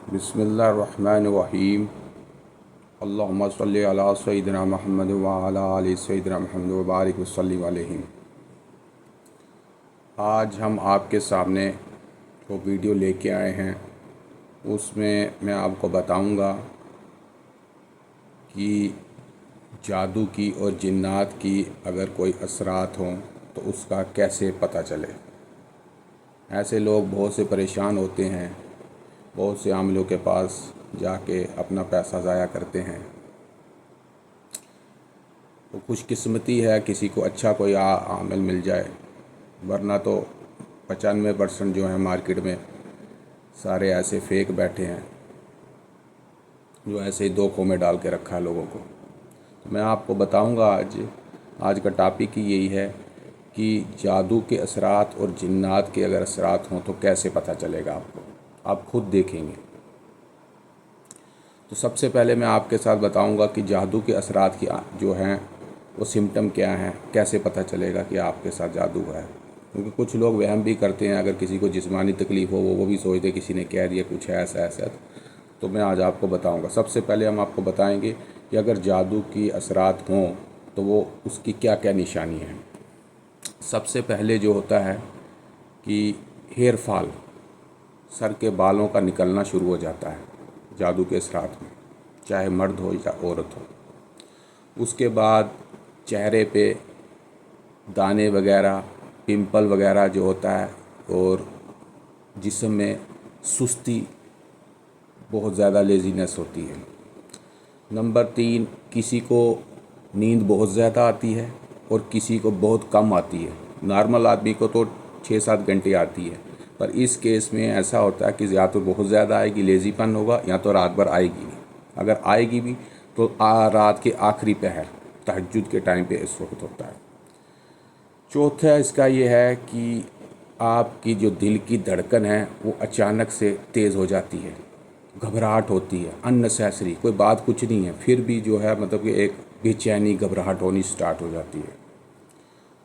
बिस्मिल्लाहिर्रहमानिर्रहीम। अल्लाहुम्मा सल्लि अला सय्यिदिना मुहम्मद व अला आलि सय्यिदिना मुहम्मद व बारिक वसल्लिम अलैहिम। आज हम आपके सामने जो वीडियो लेके आए हैं उसमें मैं आपको बताऊंगा कि जादू की और जिन्नात की अगर कोई असरात हों तो उसका कैसे पता चले। ऐसे लोग बहुत से परेशान होते हैं, बहुत से आमिलों के पास जाके अपना पैसा ज़ाया करते हैं। तो खुशकिस्मती है किसी को अच्छा कोई आमिल मिल जाए, वरना तो 95% जो है मार्केट में सारे ऐसे फेक बैठे हैं जो ऐसे ही धोखों में डाल के रखा है लोगों को। तो मैं आपको बताऊंगा आज का टॉपिक ही यही है कि जादू के असरात और जिन्नात के अगर असरात हों तो कैसे पता चलेगा आपको, आप खुद देखेंगे। तो सबसे पहले मैं आपके साथ बताऊंगा कि जादू के असरात की जो हैं वो सिम्टम क्या हैं, कैसे पता चलेगा कि आपके साथ जादू है। क्योंकि कुछ लोग वहम भी करते हैं, अगर किसी को जिस्मानी तकलीफ़ हो वो भी सोचते किसी ने कह दिया कुछ है ऐसा ऐसा। तो मैं आज आपको बताऊंगा। सबसे पहले हम आपको बताएंगे कि अगर जादू की असरात हों तो वो उसकी क्या क्या निशानी है। सबसे पहले जो होता है कि हेयर फॉल, सर के बालों का निकलना शुरू हो जाता है जादू के असरात में, चाहे मर्द हो या औरत हो। उसके बाद चेहरे पे दाने वगैरह, पिंपल वगैरह जो होता है, और जिस्म में सुस्ती, बहुत ज़्यादा लेज़ीनेस होती है। नंबर 3, किसी को नींद बहुत ज़्यादा आती है और किसी को बहुत कम आती है। नॉर्मल आदमी को तो 6-7 घंटे आती है, पर इस केस में ऐसा होता है कि या तो बहुत ज़्यादा आएगी, लेज़ीपन होगा, या तो रात भर आएगी नहीं। अगर आएगी भी तो रात के आखिरी पहर, तहज्जुद के टाइम पे इस वक्त होता है। चौथा इसका ये है कि आपकी जो दिल की धड़कन है वो अचानक से तेज़ हो जाती है, घबराहट होती है अननेसेसरी, कोई बात कुछ नहीं है, फिर भी जो है मतलब कि एक बेचैनी घबराहट होनी स्टार्ट हो जाती है।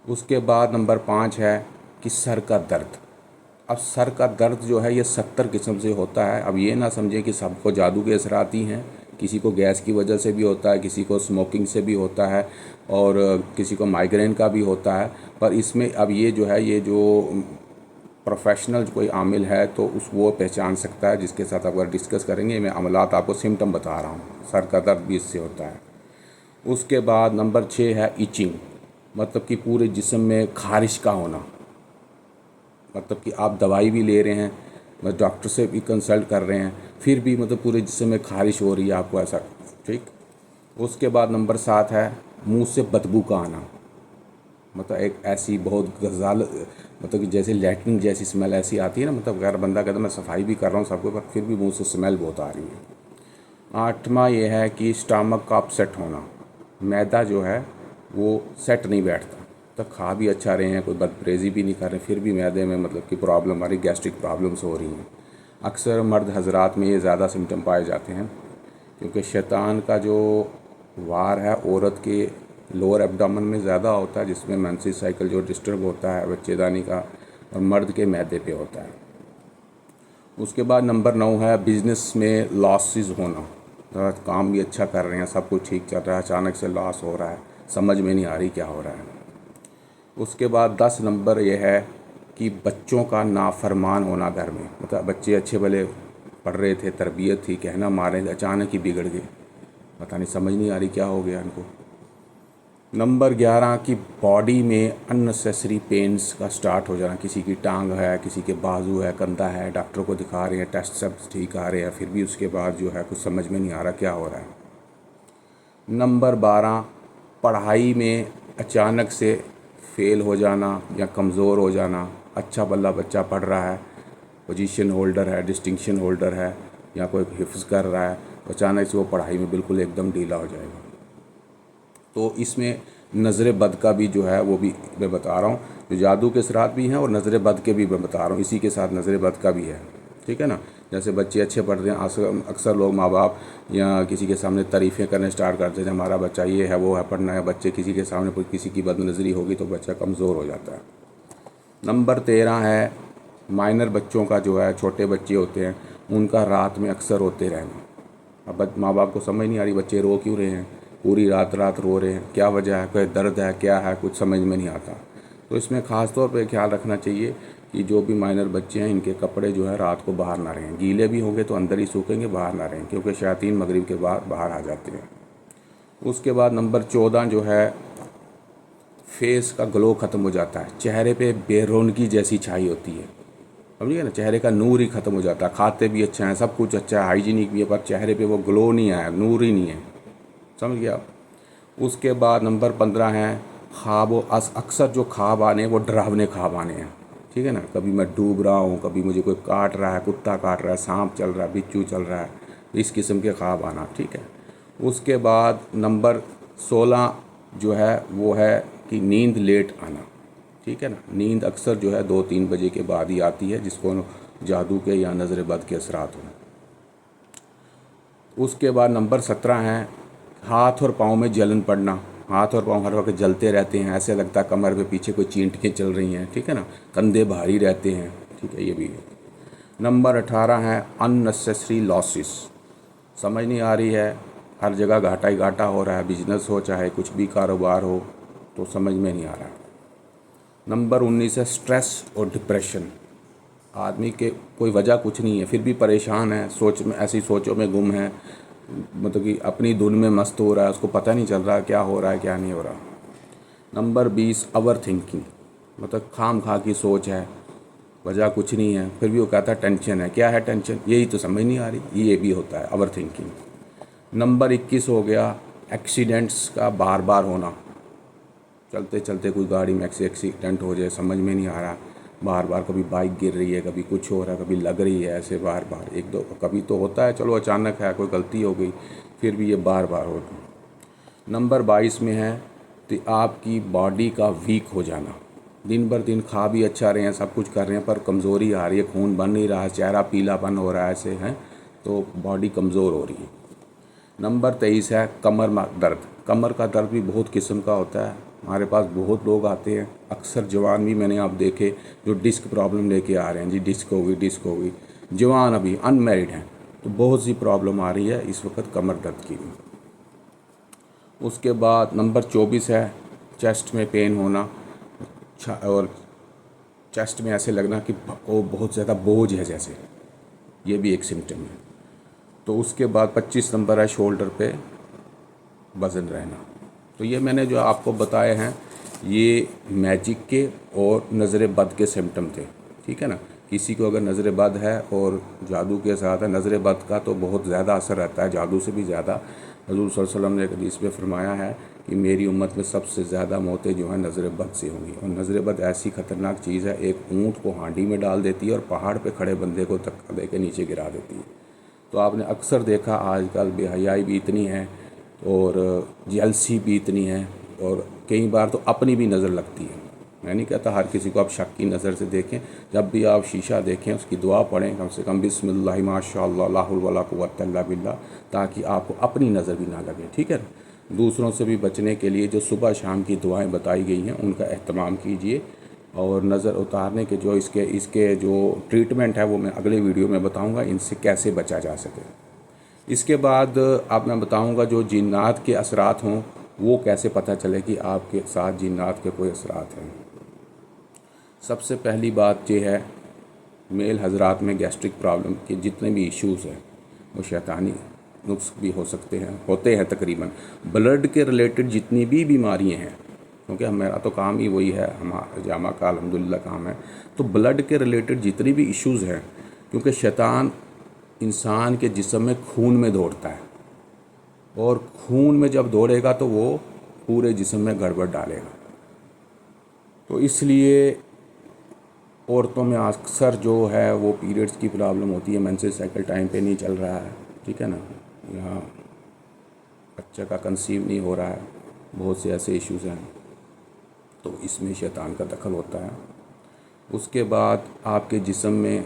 उसके बाद नंबर 5 है कि सर का दर्द। अब सर का दर्द जो है ये 70 किस्म से होता है। अब ये ना समझे कि सबको जादू के असरात ही हैं, किसी को गैस की वजह से भी होता है, किसी को स्मोकिंग से भी होता है, और किसी को माइग्रेन का भी होता है। पर इसमें अब ये जो है, ये जो प्रोफेशनल कोई आमिल है तो वो पहचान सकता है, जिसके साथ अगर डिस्कस करेंगे। मैं अमलात आपको सिम्टम बता रहा हूँ, सर का दर्द भी इससे होता है। उसके बाद नंबर 6 है इचिंग, मतलब कि पूरे जिस्म में खारिश का होना। मतलब कि आप दवाई भी ले रहे हैं, मतलब डॉक्टर से भी कंसल्ट कर रहे हैं, फिर भी मतलब पूरे जिस्म में खारिश हो रही है आपको, ऐसा। ठीक। उसके बाद नंबर 7 है मुंह से बदबू का आना, मतलब एक ऐसी बहुत गजाल, मतलब कि जैसे लैट्रिन जैसी स्मेल ऐसी आती है ना, मतलब अगर बंदा कहता है मैं सफाई भी कर रहा हूँ सबको, पर फिर भी मुंह से स्मेल बहुत आ रही है। 8वां ये है कि स्टमक का अपसेट होना, मैदा जो है वो सेट नहीं बैठता। तो खा भी अच्छा रहे हैं, कोई बदपरहेज़ी भी नहीं कर रहे, फिर भी मैदे में मतलब कि प्रॉब्लम, हमारी गैस्ट्रिक प्रॉब्लम्स हो रही हैं। अक्सर मर्द हजरात में ये ज़्यादा सिम्टम पाए जाते हैं, क्योंकि शैतान का जो वार है औरत के लोअर एब्डोमेन में ज़्यादा होता है, जिसमें मेंस्ट्रुअल साइकिल जो डिस्टर्ब होता है बच्चेदानी का, और मर्द के मैदे पे होता है। उसके बाद नंबर 9 है बिज़नेस में लॉसेस होना, काम भी अच्छा कर रहे हैं, सब कुछ ठीक चल रहा है, अचानक से लॉस हो रहा है, समझ में नहीं आ रही क्या हो रहा है। उसके बाद 10 नंबर ये है कि बच्चों का नाफरमान होना घर में, मतलब बच्चे अच्छे भले पढ़ रहे थे, तरबियत थी, कहना मारे, अचानक ही बिगड़ गए, पता नहीं, समझ नहीं आ रही क्या हो गया इनको। नंबर 11 की बॉडी में अननेसेसरी पेन्स का स्टार्ट हो जाना, किसी की टांग है, किसी के बाजू है, कंधा है, डॉक्टर को दिखा रहे हैं, टेस्ट सब ठीक आ रहे हैं, फिर भी उसके बाद जो है कुछ समझ में नहीं आ रहा क्या हो रहा है। नंबर 12 पढ़ाई में अचानक से फेल हो जाना या कमज़ोर हो जाना। अच्छा भला बच्चा पढ़ रहा है, पोजीशन होल्डर है, डिस्टिंक्शन होल्डर है, या कोई हिफ्ज़ कर रहा है, तो अचानक से वो पढ़ाई में बिल्कुल एकदम ढीला हो जाएगा। तो इसमें नज़र बद का भी जो है वो भी मैं बता रहा हूँ, जो जादू के असरात भी हैं और नज़र बद के भी मैं बता रहा हूँ, इसी के साथ नज़र बद का भी है। ठीक है ना। जैसे बच्चे अच्छे पढ़ते हैं, अक्सर लोग माँ बाप या किसी के सामने तारीफ़ें करने स्टार्ट करते हैं, हमारा बच्चा ये है वो है, पढ़ना है, बच्चे किसी के सामने किसी की बदनज़री होगी तो बच्चा कमज़ोर हो जाता है। नंबर 13 है مائنر بچوں کا جو ہے، چھوٹے بچے ہوتے ہیں ان کا رات میں اکثر ہوتے رہنا. اب ماں باپ کو سمجھ نہیں آ رہی بچے رو کیوں رہے ہیں، پوری رات رو رہے ہیں، کیا وجہ ہے، کوئی درد ہے، کیا ہے، کچھ سمجھ میں نہیں آتا. تو اس میں خاص طور پہ خیال رکھنا چاہیے کہ جو بھی مائنر بچے ہیں ان کے کپڑے جو ہے رات کو باہر نہ رہیں. گیلے بھی ہوں گے تو اندر ہی سوکھیں گے، باہر نہ رہیں، کیونکہ شیاطین مغرب کے بعد باہر آ جاتے ہیں. اس کے بعد نمبر 14 جو ہے، فیس کا گلو ختم ہو جاتا ہے. چہرے پہ بے رونقی جیسی چھائی ہوتی ہے، سمجھیے نا، چہرے کا نور ہی ختم ہو جاتا ہے. کھاتے بھی اچھا ہیں، سب کچھ اچھا ہے، ہائیجینک بھی ہے، پر چہرے پہ وہ گلو نہیں آیا، نور ہی نہیں ہے. سمجھ گیا. اس کے بعد نمبر 15 ہے خواب اکثر جو خواب آنے وہ ڈراونے خواب آنے ہیں. ٹھیک ہے نا، کبھی میں ڈوب رہا ہوں، کبھی مجھے کوئی کاٹ رہا ہے، کتا کاٹ رہا ہے، سانپ چل رہا ہے، بچھو چل رہا ہے، اس قسم کے خواب آنا. ٹھیک ہے. اس کے بعد نمبر 16 جو ہے وہ ہے کہ نیند لیٹ آنا. ٹھیک ہے نا، نیند اکثر جو ہے 2-3 بجے کے بعد ہی آتی ہے، جس کو جادو کے یا نظر بد کے اثرات ہوں. اس کے بعد نمبر 17 ہے ہاتھ اور پاؤں میں جلن پڑنا. ہاتھ اور پاؤں ہر وقت جلتے رہتے ہیں، ایسے لگتا ہے کمر پہ پیچھے کوئی چینٹیاں چل رہی ہیں. ٹھیک ہے نا، کندھے بھاری رہتے ہیں. ٹھیک ہے، یہ بھی ہے. نمبر 18 ہے unnecessary losses. سمجھ نہیں آ رہی ہے، ہر جگہ گھاٹا ہی گھاٹا ہو رہا ہے، بزنس ہو چاہے کچھ بھی کاروبار ہو تو سمجھ میں نہیں آ رہا. نمبر 19 ہے سٹریس اور ڈپریشن. آدمی کے کوئی وجہ کچھ نہیں ہے پھر بھی پریشان ہے، سوچ میں ایسی سوچوں میں گم ہے، مطلب کہ اپنی دھن میں مست ہو رہا ہے، اس کو پتہ نہیں چل رہا کیا ہو رہا ہے کیا نہیں ہو رہا. Number 20 over thinking. مطلب خام خواہ کی سوچ ہے، وجہ کچھ نہیں ہے پھر بھی وہ کہتا ہے ٹینشن ہے. کیا ہے ٹینشن، یہی تو سمجھ نہیں آ رہی. یہ بھی ہوتا ہے اوور تھنکنگ. نمبر 21 ہو گیا ایکسیڈنٹس کا بار بار ہونا. چلتے چلتے کوئی گاڑی میں ایکسیڈنٹ ہو جائے، سمجھ میں نہیں آ رہا، بار بار کبھی بائک گر رہی ہے، کبھی کچھ ہو رہا ہے، کبھی لگ رہی ہے، ایسے بار بار. ایک دو کبھی تو ہوتا ہے، چلو اچانک ہے، کوئی غلطی ہو گئی، پھر بھی یہ بار بار ہوتا. نمبر 22 میں ہے کہ آپ کی باڈی کا ویک ہو جانا. دن بھر دن کھا بھی اچھا رہے ہیں، سب کچھ کر رہے ہیں، پر کمزوری آ رہی ہے، خون بن نہیں رہا ہے، چہرہ پیلا پن ہو رہا ہے، ایسے ہیں تو باڈی کمزور ہو رہی ہے. نمبر 23 ہے کمر میں درد. کمر کا درد بھی بہت قسم کا ہوتا ہے. ہمارے پاس بہت لوگ آتے ہیں، اکثر جوان بھی میں نے آپ دیکھے جو ڈسک پرابلم لے کے آ رہے ہیں. جی ڈسک ہو گئی، جوان ابھی ان میرڈ ہیں تو بہت سی پرابلم آ رہی ہے اس وقت کمر درد کی. اس کے بعد نمبر 24 ہے چیسٹ میں پین ہونا، اور چیسٹ میں ایسے لگنا کہ وہ بہت زیادہ بوجھ ہے جیسے، یہ بھی ایک سمٹم ہے. تو اس کے بعد 25 نمبر ہے شولڈر پہ وزن رہنا. تو یہ میں نے جو آپ کو بتائے ہیں یہ میجک کے اور نظر بد کے سمٹم تھے. ٹھیک ہے نا. کسی کو اگر نظر بد ہے اور جادو کے ساتھ ہے، نظر بد کا تو بہت زیادہ اثر رہتا ہے، جادو سے بھی زیادہ. حضور صلی اللہ علیہ وسلم نے ایک حدیث میں فرمایا ہے کہ میری امت میں سب سے زیادہ موتیں جو ہیں نظر بد سے ہوں گی. اور نظر بد ایسی خطرناک چیز ہے، ایک اونٹ کو ہانڈی میں ڈال دیتی ہے اور پہاڑ پہ کھڑے بندے کو دھکا دے کے نیچے گرا دیتی ہے. تو آپ نے اکثر دیکھا آج کل بے حیائی بھی اتنی ہے اور جیلسی بھی اتنی ہے، اور کئی بار تو اپنی بھی نظر لگتی ہے. میں نہیں کہتا ہر کسی کو آپ شک کی نظر سے دیکھیں، جب بھی آپ شیشہ دیکھیں اس کی دعا پڑھیں، کم سے کم بسم اللہ ماشاء اللہ لا حول ولا قوۃ الا باللہ، تاکہ آپ کو اپنی نظر بھی نہ لگے. ٹھیک ہے. دوسروں سے بھی بچنے کے لیے جو صبح شام کی دعائیں بتائی گئی ہیں ان کا اہتمام کیجیے. اور نظر اتارنے کے جو اس کے جو ٹریٹمنٹ ہے وہ میں اگلے ویڈیو میں بتاؤں گا، ان سے کیسے بچا جا سکے. اس کے بعد اب میں بتاؤں گا جو جنات کے اثرات ہوں وہ کیسے پتہ چلے کہ آپ کے ساتھ جنات کے کوئی اثرات ہیں. سب سے پہلی بات یہ ہے، میل حضرات میں گیسٹرک پرابلم کے جتنے بھی ایشوز ہیں وہ شیطانی نقص بھی ہو سکتے ہیں، ہوتے ہیں تقریباً. بلڈ کے ریلیٹڈ جتنی بھی بیماریاں ہیں، کیونکہ میرا تو کام ہی وہی ہے، ہمارا جامع کا الحمدللہ کام ہے، تو بلڈ کے ریلیٹڈ جتنی بھی ایشوز ہیں، کیونکہ شیطان انسان کے جسم میں خون میں دوڑتا ہے، اور خون میں جب دوڑے گا تو وہ پورے جسم میں گڑبڑ ڈالے گا. تو اس لیے عورتوں میں اکثر جو ہے وہ پیریڈز کی پرابلم ہوتی ہے، مینسز سائیکل ٹائم پہ نہیں چل رہا ہے. ٹھیک ہے نا، یہاں بچہ کا کنسیو نہیں ہو رہا ہے، بہت سے ایسے ایشوز ہیں، تو اس میں شیطان کا دخل ہوتا ہے. اس کے بعد آپ کے جسم میں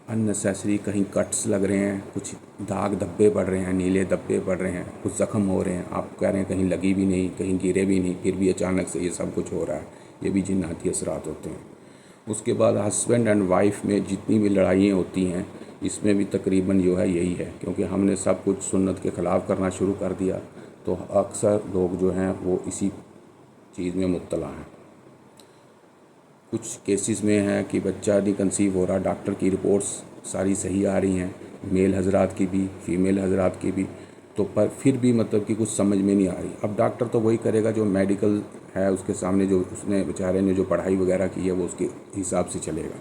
اننیسیسری کہیں کٹس لگ رہے ہیں، کچھ داغ دھبے پڑ رہے ہیں، نیلے دھبے پڑ رہے ہیں، کچھ زخم ہو رہے ہیں، آپ کہہ رہے ہیں کہیں لگی بھی نہیں، کہیں گرے بھی نہیں، پھر بھی اچانک سے یہ سب کچھ ہو رہا ہے، یہ بھی جناتی اثرات ہوتے ہیں. उसके बाद हस्बैंड एंड वाइफ में जितनी भी लड़ाइयाँ होती हैं इसमें भी तकरीबन जो है यही है, क्योंकि हमने सब कुछ सुन्नत के ख़िलाफ़ करना शुरू कर दिया तो अक्सर लोग जो हैं वो इसी चीज़ में मुब्तला हैं। कुछ केसेस में है कि बच्चा नहीं कंसीव हो रहा, डॉक्टर की रिपोर्ट्स सारी सही आ रही हैं, मेल हजरात की भी फीमेल हजरात की भी, तो पर फिर भी मतलब कि कुछ समझ में नहीं आ रही। अब डॉक्टर तो वही करेगा जो मेडिकल है उसके सामने, जो उसने बेचारे ने जो पढ़ाई वगैरह की है वो उसके हिसाब से चलेगा।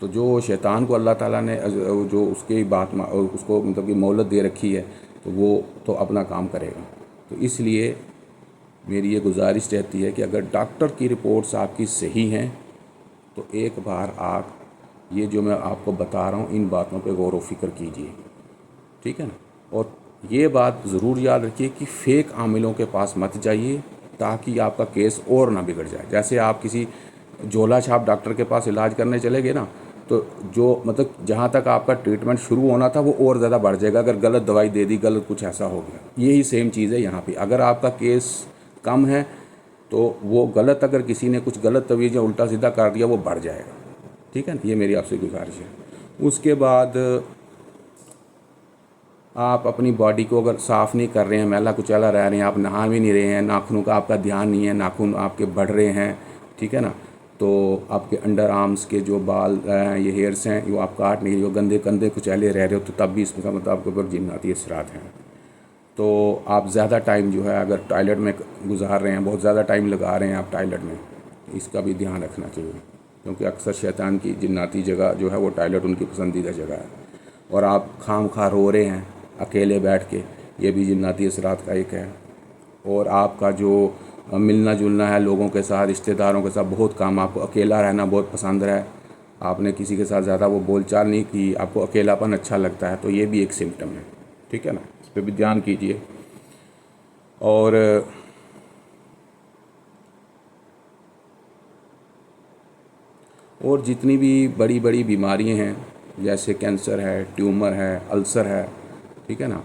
तो जो शैतान को अल्लाह ताला ने जो उसकी बात उसको मतलब कि मोहलत दे रखी है तो वो तो अपना काम करेगा। तो इसलिए मेरी ये गुजारिश रहती है कि अगर डॉक्टर की रिपोर्ट्स आपकी सही हैं तो एक बार आप ये जो मैं आपको बता रहा हूँ इन बातों पे गौर व फिक्र कीजिए, ठीक है ना। और ये बात ज़रूर याद रखिए कि फ़ेक आमिलों के पास मत जाइए ताकि आपका केस और ना बिगड़ जाए। जैसे आप किसी झोला छाप डॉक्टर के पास इलाज करने चले गए ना, तो जो मतलब जहाँ तक आपका ट्रीटमेंट शुरू होना था वो और ज़्यादा बढ़ जाएगा अगर गलत दवाई दे दी, गलत कुछ ऐसा हो गया। यही सेम चीज़ है यहाँ पे, अगर आपका केस कम है तो वो गलत, अगर किसी ने कुछ गलत तवीज़ या उल्टा सीधा कर दिया वो बढ़ जाएगा, ठीक है ना। ये मेरी आपसे गुजारिश है। उसके बाद आप अपनी बॉडी को अगर साफ़ नहीं कर रहे हैं, मैला कुचैला रह रहे हैं, आप नहा भी नहीं रहे हैं, नाखूनों का आपका ध्यान नहीं है, नाखून आपके बढ़ रहे हैं, ठीक है ना, तो आपके अंडर आर्म्स के जो बाल ये हेयर्स हैं वो आप काट नहीं रहे हो, गंदे कंधे कुचैले रह रहे हो, तो तब भी इसका मतलब आपके ऊपर जिन्नाती असरात हैं। तो आप ज़्यादा टाइम जो है अगर टॉयलेट में गुजार रहे हैं, बहुत ज़्यादा टाइम लगा रहे हैं आप टॉयलेट में, इसका भी ध्यान रखना चाहिए, क्योंकि अक्सर शैतान की जिन्नाती जगह जो है वो टॉयलेट उनकी पसंदीदा जगह है। और आप खाम खा रो रहे हैं अकेले बैठ के, ये भी जिन्नाती असरात का एक है। और आपका जो मिलना जुलना है लोगों के साथ, रिश्तेदारों के साथ बहुत कम, आपको अकेला रहना बहुत पसंद है, आपने किसी के साथ ज़्यादा वो बोलचाल नहीं की, आपको अकेलापन अच्छा लगता है, तो ये भी एक सिम्टम है, ठीक है ना। इस पर भी ध्यान कीजिए। और जितनी भी बड़ी बड़ी बीमारियां हैं जैसे कैंसर है, ट्यूमर है, अल्सर है, ठीक है ना,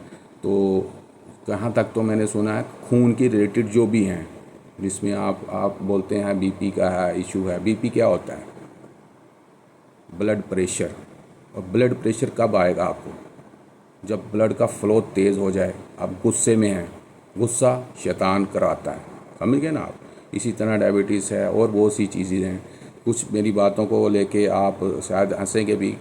तो कहाँ तक तो मैंने सुना है खून की रिलेटेड जो भी हैं, जिसमें आप बोलते हैं बीपी का है इशू है। बीपी क्या होता है? Blood pressure. और ब्लड प्रेशर कब आएगा आपको? जब ब्लड का फ्लो तेज़ हो जाए, आप गुस्से में हैं, गुस्सा शैतान कराता है, समझ गए ना आप। इसी तरह डायबिटीज़ है और बहुत सी चीज़ें हैं। कुछ मेरी बातों को लेके आप शायद हंसेंगे भी,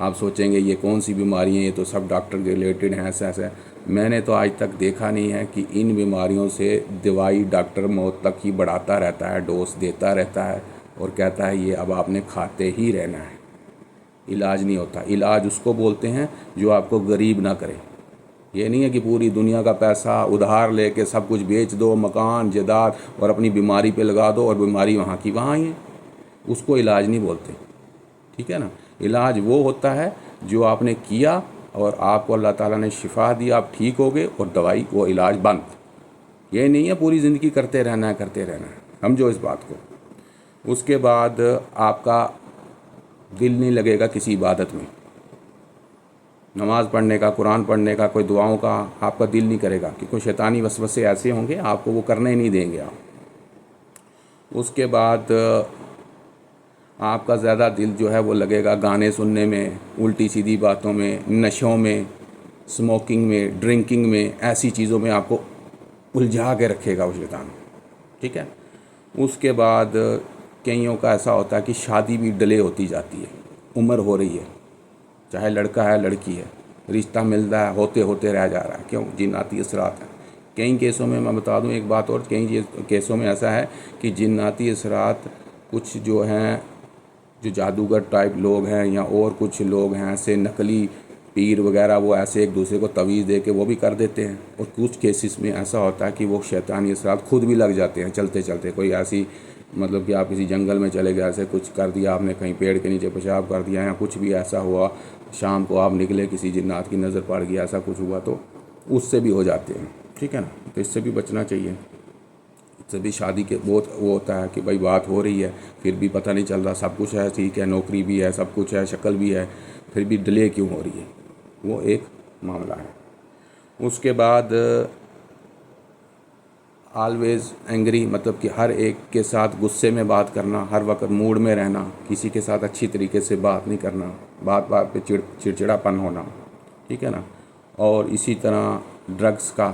आप सोचेंगे ये कौन सी बीमारी है, ये तो सब डॉक्टर के रिलेटेड हैं, ऐसा ऐसा। मैंने तो आज तक देखा नहीं है कि इन बीमारियों से दवाई डॉक्टर मौत तक ही बढ़ाता रहता है, डोज देता रहता है और कहता है ये अब आपने खाते ही रहना है। इलाज नहीं होता। इलाज उसको बोलते हैं जो आपको गरीब ना करे। ये नहीं है कि पूरी दुनिया का पैसा उधार लेके सब कुछ बेच दो, मकान जायदाद, और अपनी बीमारी पे लगा दो और बीमारी वहाँ की वहाँ ही है, उसको इलाज नहीं बोलते, ठीक है ना। इलाज वो होता है जो आपने किया और आपको अल्लाह ताला ने शिफा दी, आप ठीक हो गए और दवाई वो इलाज बंद। ये नहीं है पूरी ज़िंदगी करते रहना है करते रहना है, समझो इस बात को। उसके बाद आपका दिल नहीं लगेगा किसी इबादत में, नमाज़ पढ़ने का, कुरान पढ़ने का, कोई दुआओं का आपका दिल नहीं करेगा, कि कोई शैतानी वसवसे ऐसे होंगे आपको वो करने ही नहीं देंगे आप। उसके बाद आपका ज़्यादा दिल जो है वो लगेगा गाने सुनने में, उल्टी सीधी बातों में, नशों में, स्मोकिंग में, ड्रिंकिंग में, ऐसी चीज़ों में आपको उलझा के रखेगा वो शैतान, ठीक है। उसके बाद कईयों का ऐसा होता है कि शादी भी डिले होती जाती है, उम्र हो रही है, चाहे लड़का है लड़की है, रिश्ता मिलता है, होते होते रह जा रहा है, क्यों? जिन्नाती असरात है। कई केसों में मैं बता दूं एक बात और, कई केसों में ऐसा है कि जिन्नाती असरात कुछ जो हैं, जो जादूगर टाइप लोग हैं या और कुछ लोग हैं ऐसे नकली पीर वगैरह, वो ऐसे एक दूसरे को तवीज़ दे के वो भी कर देते हैं। और कुछ केसेस में ऐसा होता है कि वो शैतानी असरात खुद भी लग जाते हैं चलते चलते। कोई ऐसी मतलब कि आप किसी जंगल में चले गए, ऐसे कुछ कर दिया आपने, कहीं पेड़ के नीचे पेशाब कर दिया या कुछ भी ऐसा हुआ, शाम को आप निकले, किसी जिन्नात की नज़र पड़ गई, ऐसा कुछ हुआ, तो उससे भी हो जाते हैं, ठीक है ना। तो इससे भी बचना चाहिए। इससे भी शादी के बहुत वो होता है कि भाई बात हो रही है फिर भी पता नहीं चल रहा, सब कुछ है ठीक है, नौकरी भी है, सब कुछ है, शक्ल भी है, फिर भी डिले क्यों हो रही है, वो एक मामला है। उसके बाद آلویز اینگری، مطلب کہ ہر ایک کے ساتھ غصے میں بات کرنا، ہر وقت موڈ میں رہنا، کسی کے ساتھ اچھی طریقے سے بات نہیں کرنا، بات بات پہ چڑچڑاپن ہونا، ٹھیک ہے نا. اور اسی طرح ڈرگس کا،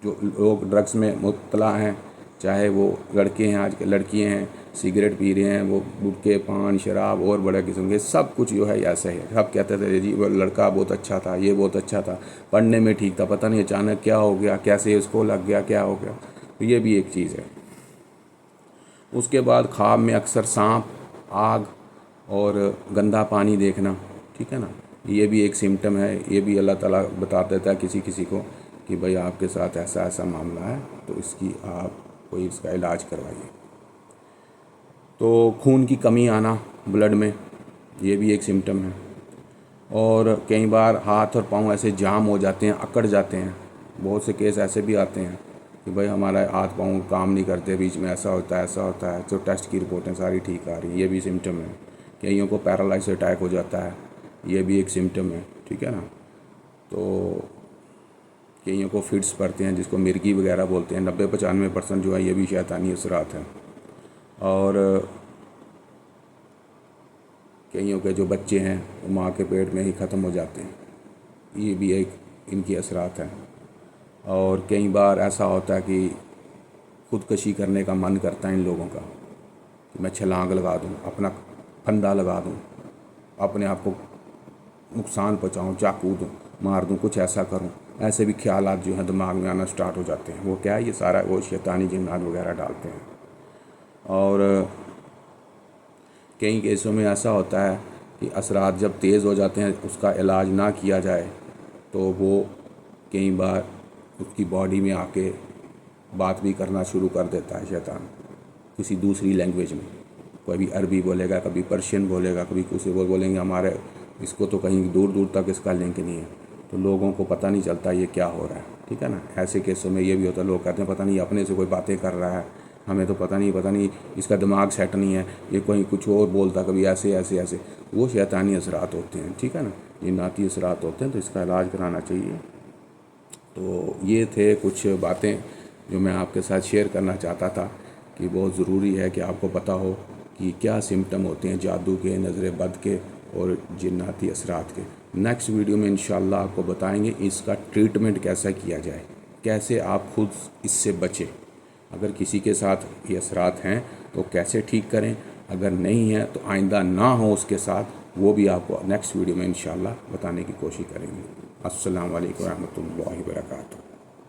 جو لوگ ڈرگس میں مبتلا ہیں، چاہے وہ لڑکے ہیں، آج کل لڑکیاں ہیں، سگریٹ پی رہے ہیں، وہ گٹکے، پان، شراب اور بڑے قسم کے سب کچھ جو ہے ایسا ہے. سب کہتے تھے جی وہ لڑکا بہت اچھا تھا، یہ بہت اچھا تھا، پڑھنے میں ٹھیک تھا، پتہ نہیں اچانک کیا ہو گیا، کیسے اس کو لگ گیا، کیا ہو گیا. تو یہ بھی ایک چیز ہے. اس کے بعد خواب میں اکثر سانپ، آگ اور گندا پانی دیکھنا، ٹھیک ہے نا، یہ بھی ایک سمٹم ہے. یہ بھی اللہ تعالیٰ بتا دیتا ہے کسی کو کہ بھئی آپ کے ساتھ ایسا ایسا معاملہ ہے، تو اس کی آپ کوئی اس کا علاج کروائیے. تو خون کی کمی آنا بلڈ میں، یہ بھی ایک سمٹم ہے. اور کئی بار ہاتھ اور پاؤں ایسے جام ہو جاتے ہیں، اکڑ جاتے ہیں. بہت سے کیس ایسے بھی آتے ہیں کہ بھئی ہمارا ہاتھ پاؤں کام نہیں کرتے، بیچ میں ایسا ہوتا ہے. تو ٹیسٹ کی رپورٹیں ساری ٹھیک آ رہی ہیں، یہ بھی سمٹم ہے. کئیوں کو پیرالائز اٹیک ہو جاتا ہے، یہ بھی ایک سمٹم ہے، ٹھیک ہے نا. تو کئیوں کو فٹس پڑتے ہیں، جس کو مرگی وغیرہ بولتے ہیں. 90-95% جو ہے یہ بھی شیطانی اثرات ہیں. اور کئیوں کے جو بچے ہیں وہ ماں کے پیٹ میں ہی ختم ہو جاتے ہیں، یہ بھی ایک ان کی اثرات ہیں. اور کئی بار ایسا ہوتا ہے کہ خودکشی کرنے کا من کرتا ہے ان لوگوں کا، کہ میں چھلانگ لگا دوں، اپنا پھندا لگا دوں، اپنے آپ کو نقصان پہنچاؤں، چاقو دوں، مار دوں، کچھ ایسا کروں. ایسے بھی خیالات جو ہیں دماغ میں آنا سٹارٹ ہو جاتے ہیں. وہ کیا ہے، یہ سارا وہ شیطانی جنات وغیرہ ڈالتے ہیں. اور کئی کیسوں میں ایسا ہوتا ہے کہ اثرات جب تیز ہو جاتے ہیں، اس کا علاج نہ کیا جائے تو وہ کئی بار اس کی باڈی میں آ کے بات بھی کرنا شروع کر دیتا ہے شیطان، کسی دوسری لینگویج میں. کبھی عربی بولے گا، کبھی پرشین بولے گا، کبھی کسی وہ بولیں گے ہمارے اس کو تو کہیں دور دور تک اس کا لنک نہیں ہے. تو لوگوں کو پتہ نہیں چلتا یہ کیا ہو رہا ہے، ٹھیک ہے نا. ایسے کیسوں میں یہ بھی ہوتا ہے، لوگ کہتے ہیں پتہ نہیں اپنے سے کوئی باتیں کر رہا ہے، ہمیں تو پتہ نہیں اس کا دماغ سیٹ نہیں ہے، یہ کوئی کچھ اور بولتا، کبھی ایسے. وہ شیطانی اثرات ہوتے ہیں، ٹھیک ہے نا، جناتی اثرات ہوتے ہیں. تو اس کا علاج کرانا چاہیے. تو یہ تھے کچھ باتیں جو میں آپ کے ساتھ شیئر کرنا چاہتا تھا، کہ بہت ضروری ہے کہ آپ کو پتہ ہو کہ کیا سمٹم ہوتے ہیں جادو کے، نظر بد کے اور جناتی اثرات کے. نیکسٹ ویڈیو میں انشاءاللہ آپ کو بتائیں گے اس کا ٹریٹمنٹ کیسا کیا جائے، کیسے آپ خود اس سے بچیں. اگر کسی کے ساتھ یہ اثرات ہیں تو کیسے ٹھیک کریں، اگر نہیں ہے تو آئندہ نہ ہو اس کے ساتھ، وہ بھی آپ کو نیکسٹ ویڈیو میں انشاءاللہ بتانے کی کوشش کریں گے. السلام علیکم ورحمۃ اللہ وبرکاتہ.